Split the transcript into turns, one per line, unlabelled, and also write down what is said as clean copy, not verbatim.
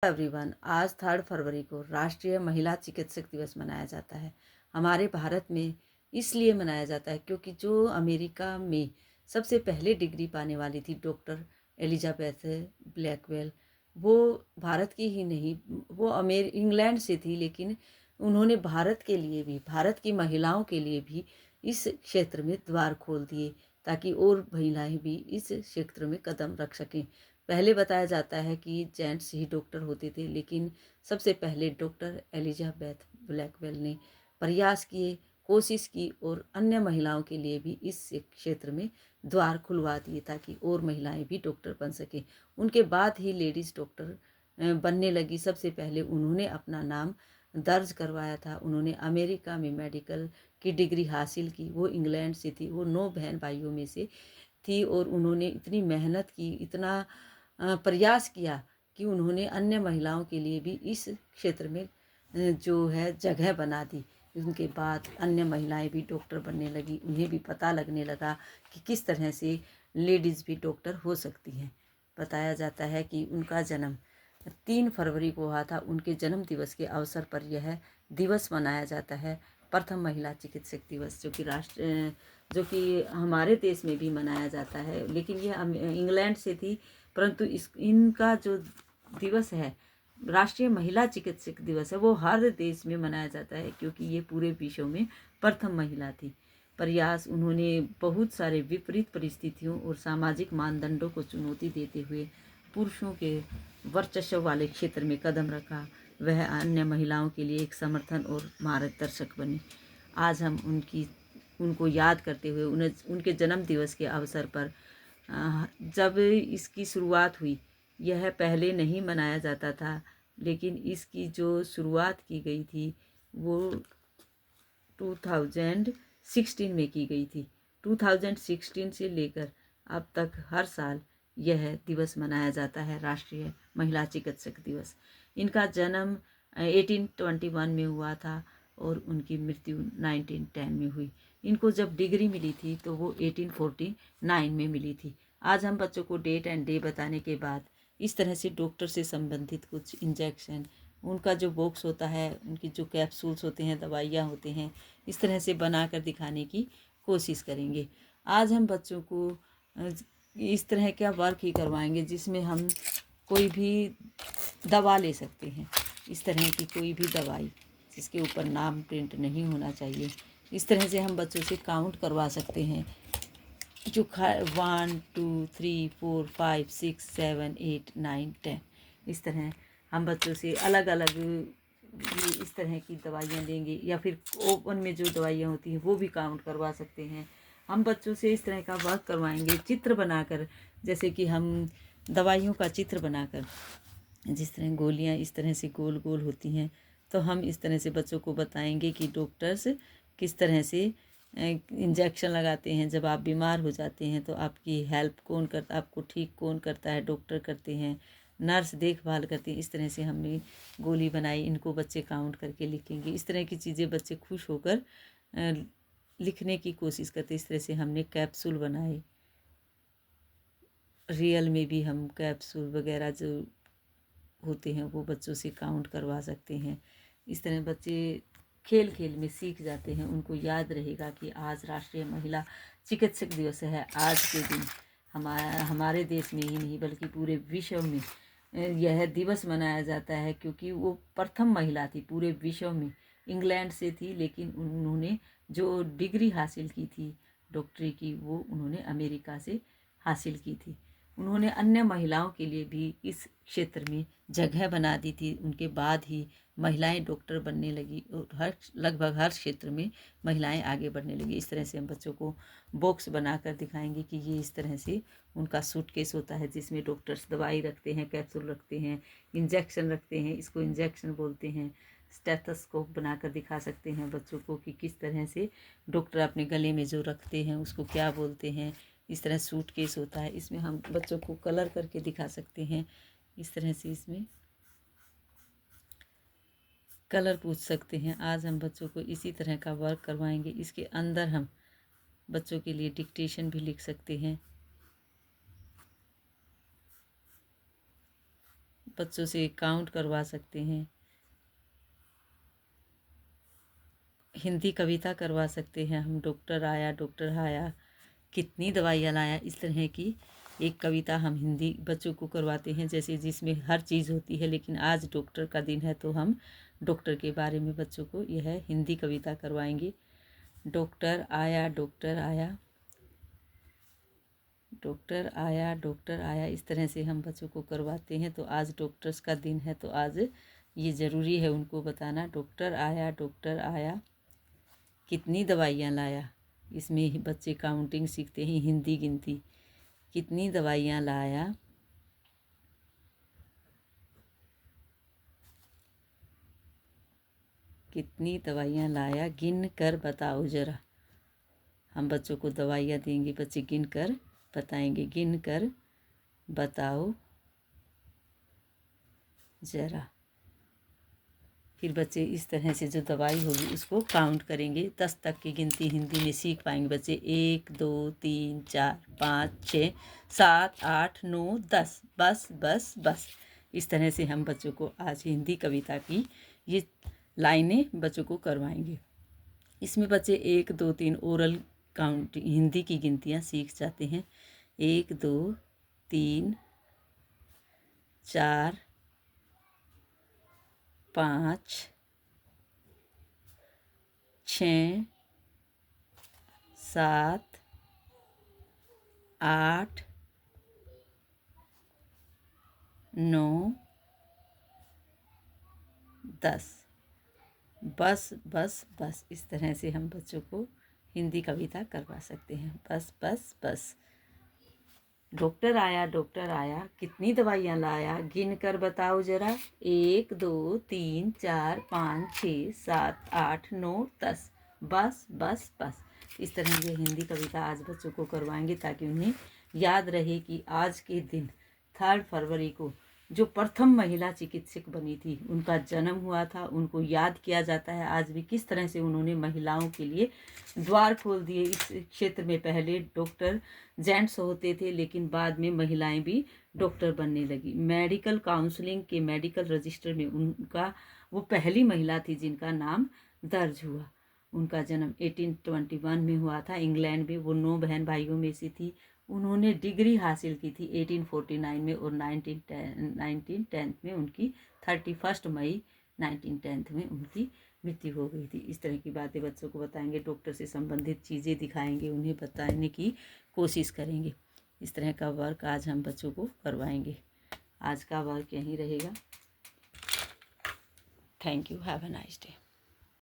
Everyone, आज 3 फरवरी को राष्ट्रीय महिला चिकित्सक दिवस मनाया जाता है। हमारे भारत में इसलिए मनाया जाता है क्योंकि जो अमेरिका में सबसे पहले डिग्री पाने वाली थी डॉक्टर एलिजाबेथ ब्लैकवेल, वो भारत की ही नहीं, वो इंग्लैंड से थी, लेकिन उन्होंने भारत के लिए भी, भारत की महिलाओं के लिए भी इस क्षेत्र में द्वार खोल दिए ताकि और महिलाएं भी इस क्षेत्र में कदम रख सकें। पहले बताया जाता है कि जेंट्स ही डॉक्टर होते थे, लेकिन सबसे पहले डॉक्टर एलिजाबेथ ब्लैकवेल ने प्रयास किए, कोशिश की और अन्य महिलाओं के लिए भी इस क्षेत्र में द्वार खुलवा दिए ताकि और महिलाएं भी डॉक्टर बन सके। उनके बाद ही लेडीज़ डॉक्टर बनने लगी। सबसे पहले उन्होंने अपना नाम दर्ज करवाया था। उन्होंने अमेरिका में मेडिकल की डिग्री हासिल की। वो इंग्लैंड से थी, वो 9 बहन भाइयों में से थी और उन्होंने इतनी मेहनत की, इतना प्रयास किया कि उन्होंने अन्य महिलाओं के लिए भी इस क्षेत्र में जो है जगह बना दी। उनके बाद अन्य महिलाएं भी डॉक्टर बनने लगी। उन्हें भी पता लगने लगा कि किस तरह से लेडीज़ भी डॉक्टर हो सकती हैं। बताया जाता है कि उनका जन्म 3 फरवरी को हुआ था। उनके जन्म दिवस के अवसर पर यह दिवस मनाया जाता है, प्रथम महिला चिकित्सक दिवस, जो कि हमारे देश में भी मनाया जाता है, लेकिन यह इंग्लैंड से थी। परंतु इनका जो दिवस है, राष्ट्रीय महिला चिकित्सक दिवस है, वो हर देश में मनाया जाता है क्योंकि ये पूरे विश्व में प्रथम महिला थी। प्रयास उन्होंने बहुत सारे विपरीत परिस्थितियों और सामाजिक मानदंडों को चुनौती देते हुए पुरुषों के वर्चस्व वाले क्षेत्र में कदम रखा। वह अन्य महिलाओं के लिए एक समर्थन और मार्गदर्शक बनी। आज हम उनको याद करते हुए उनके जन्म दिवस के अवसर पर जब इसकी शुरुआत हुई, यह पहले नहीं मनाया जाता था, लेकिन इसकी जो शुरुआत की गई थी वो 2016 में की गई थी। 2016 से लेकर अब तक हर साल यह दिवस मनाया जाता है, राष्ट्रीय महिला चिकित्सक दिवस। इनका जन्म 1821 में हुआ था और उनकी मृत्यु 1910 में हुई। इनको जब डिग्री मिली थी तो वो 1849 में मिली थी। आज हम बच्चों को डेट एंड डे बताने के बाद इस तरह से डॉक्टर से संबंधित कुछ इंजेक्शन, उनका जो बॉक्स होता है, उनकी जो कैप्सूल्स होते हैं, दवाइयाँ होते हैं, इस तरह से बना कर दिखाने की कोशिश करेंगे। आज हम बच्चों को इस तरह का वर्क ही करवाएंगे जिसमें हम कोई भी दवा ले सकते हैं। इस तरह की कोई भी दवाई जिसके ऊपर नाम प्रिंट नहीं होना चाहिए। इस तरह से हम बच्चों से काउंट करवा सकते हैं जो 1 2 3 4 5 6 7 8 9 10। इस तरह हम बच्चों से अलग अलग इस तरह की दवाइयाँ लेंगे, या फिर ओपन में जो दवाइयाँ होती हैं वो भी काउंट करवा सकते हैं। हम बच्चों से इस तरह का वर्क करवाएंगे, चित्र बनाकर, जैसे कि हम दवाइयों का चित्र बनाकर, जिस तरह गोलियाँ इस तरह से गोल गोल होती हैं, तो हम इस तरह से बच्चों को बताएंगे कि डॉक्टर्स किस तरह से इंजेक्शन लगाते हैं। जब आप बीमार हो जाते हैं तो आपकी हेल्प कौन करता, आपको ठीक कौन करता है? डॉक्टर करते हैं, नर्स देखभाल करती है। इस तरह से हमने गोली बनाई, इनको बच्चे काउंट करके लिखेंगे। इस तरह की चीज़ें बच्चे खुश होकर लिखने की कोशिश करते। इस तरह से हमने कैप्सूल बनाए। रियल में भी हम कैप्सूल वगैरह जो होते हैं वो बच्चों से काउंट करवा सकते हैं। इस तरह बच्चे खेल खेल में सीख जाते हैं। उनको याद रहेगा कि आज राष्ट्रीय महिला चिकित्सक दिवस है। आज के दिन हमारे देश में ही नहीं बल्कि पूरे विश्व में यह दिवस मनाया जाता है क्योंकि वो प्रथम महिला थी पूरे विश्व में। इंग्लैंड से थी, लेकिन उन्होंने जो डिग्री हासिल की थी डॉक्टरी की, वो उन्होंने अमेरिका से हासिल की थी। उन्होंने अन्य महिलाओं के लिए भी इस क्षेत्र में जगह बना दी थी। उनके बाद ही महिलाएं डॉक्टर बनने लगी और लगभग हर क्षेत्र में महिलाएं आगे बढ़ने लगी। इस तरह से हम बच्चों को बॉक्स बनाकर दिखाएंगे कि ये इस तरह से उनका सूटकेस होता है जिसमें डॉक्टर्स दवाई रखते हैं, कैप्सूल रखते हैं, इंजेक्शन रखते हैं। इसको इंजेक्शन बोलते हैं। स्टेथोस्कोप बनाकर दिखा सकते हैं बच्चों को कि किस तरह से डॉक्टर अपने गले में जो रखते हैं उसको क्या बोलते हैं। इस तरह सूटकेस होता है, इसमें हम बच्चों को कलर करके दिखा सकते हैं। इस तरह से इसमें कलर पूछ सकते हैं। आज हम बच्चों को इसी तरह का वर्क करवाएंगे। इसके अंदर हम बच्चों के लिए डिक्टेशन भी लिख सकते हैं। बच्चों से काउंट करवा सकते हैं, हिंदी कविता करवा सकते हैं हम। डॉक्टर आया, कितनी दवाइयाँ लाया, इस तरह की एक कविता हम हिंदी बच्चों को करवाते हैं, जैसे जिसमें हर चीज़ होती है। लेकिन आज डॉक्टर का दिन है तो हम डॉक्टर के बारे में बच्चों को यह हिंदी कविता करवाएंगे। डॉक्टर आया, डॉक्टर आया, डॉक्टर आया, इस तरह से हम बच्चों को करवाते हैं। तो आज डॉक्टर्स का दिन है तो आज ये ज़रूरी है उनको बताना। डॉक्टर आया, कितनी दवाइयाँ लाया। इसमें बच्चे काउंटिंग सीखते हैं, हिंदी गिनती। कितनी दवाइयाँ लाया, कितनी दवाइयाँ लाया, गिन कर बताओ ज़रा। हम बच्चों को दवाइयाँ देंगे, बच्चे गिन कर बताएंगे। गिन कर बताओ ज़रा। फिर बच्चे इस तरह से जो दवाई होगी उसको काउंट करेंगे। 10 तक की गिनती हिंदी में सीख पाएंगे बच्चे। 1 2 3 4 5 6 7 8 9 10, बस बस बस। इस तरह से हम बच्चों को आज हिंदी कविता की ये लाइनें बच्चों को करवाएंगे। इसमें बच्चे 1 2 3 ओरल काउंट हिंदी की गिनतियाँ सीख जाते हैं। 1 2 3 4 5 6 7 8 9 10, बस बस बस। इस तरह से हम बच्चों को हिंदी कविता करवा सकते हैं। बस बस बस। डॉक्टर आया, कितनी दवाइयाँ लाया, गिन कर बताओ ज़रा। 1 2 3 4 5 6 7 8 9 10, बस बस बस। इस तरह ये हिंदी कविता आज बच्चों को करवाएंगे ताकि उन्हें याद रहे कि आज के दिन 3 फरवरी को जो प्रथम महिला चिकित्सक बनी थी, उनका जन्म हुआ था। उनको याद किया जाता है आज भी, किस तरह से उन्होंने महिलाओं के लिए द्वार खोल दिए। इस क्षेत्र में पहले डॉक्टर जेंट्स होते थे, लेकिन बाद में महिलाएं भी डॉक्टर बनने लगी। मेडिकल काउंसलिंग के मेडिकल रजिस्टर में उनका वो पहली महिला थी जिनका नाम दर्ज हुआ। उनका जन्म 1821 में हुआ था इंग्लैंड में। वो 9 बहन भाइयों में से थी। उन्होंने डिग्री हासिल की थी 1849 में, और 1910 में उनकी 31 मई 1910 में उनकी मृत्यु हो गई थी। इस तरह की बातें बच्चों को बताएंगे, डॉक्टर से संबंधित चीज़ें दिखाएंगे, उन्हें बताने की कोशिश करेंगे। इस तरह का वर्क आज हम बच्चों को करवाएंगे। आज का वर्क यहीं रहेगा। Thank you, have a nice day.